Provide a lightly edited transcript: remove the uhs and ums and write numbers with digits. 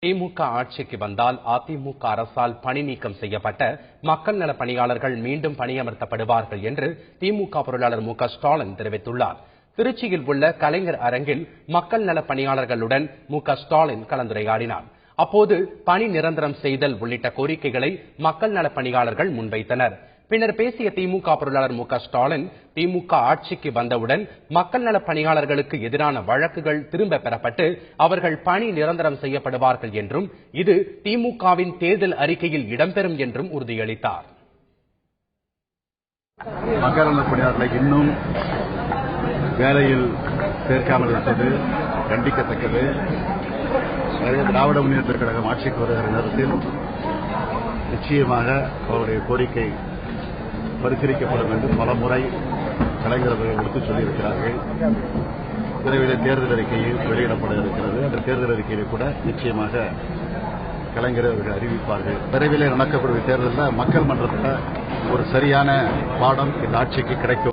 திமுக ஆட்சிக்கு வந்தால் அதிமுக அரசால் பணி நீக்கம் செய்யப்பட்ட மக்கள் நல பணியாளர்கள் மீண்டும் பணியமர்த்தப்படுவார்கள் என்று திமுக பொருளாளர் மு.க. ஸ்டாலின் தெரிவித்துள்ளார். திருச்சியில் உள்ள கலைஞர் அரங்கில் மக்கள் நல பணியாளர்களுடன் மு.க. ஸ்டாலின் கலந்துரையாடினார். அப்போது பணி நிரந்தரம் செய்தல் உள்ளிட்ட கோரிக்கைகளை மக்கள் நல பணியாளர்கள் முன்வைத்தனர். பின்னர் பேசிய திமுக பொருளாளர் மு.க. ஸ்டாலின், திமுக ஆட்சிக்கு வந்தவுடன் மக்கள் நல பணியாளர்களுக்கு எதிரான வழக்குகள் திரும்ப பெறப்பட்டு அவர்கள் பணி நிரந்தரம் செய்யப்படுவார்கள் என்றும் இது திமுகவின் தேர்தல் அறிக்கையில் இடம்பெறும் என்றும் உறுதியளித்தார். மக்கள் நல பணியாளர்களை இன்னும் வேலையில் சேர்க்காமல் இருப்பது கண்டிக்கத்தக்கது. திராவிட முன்னேற்ற கழகம் ஆட்சிக்கு வருகிற நேரத்தில் நிச்சயமாக அவருடைய கோரிக்கை பரிசீலிக்கப்படும் என்று பல முறை கலைஞர் அவர்கள் எடுத்துச் சொல்லியிருக்கிறார்கள். விரைவில் தேர்தல் அறிக்கையில் வெளியிடப்பட இருக்கிறது. அந்த தேர்தல் அறிக்கையில் கூட நிச்சயமாக கலைஞர் அவர்கள் அறிவிப்பார்கள். விரைவில் நடக்கக்கூடிய தேர்தலில் மக்கள் மன்றத்தில் ஒரு சரியான பாடம் இந்த ஆட்சிக்கு கிடைக்கும்.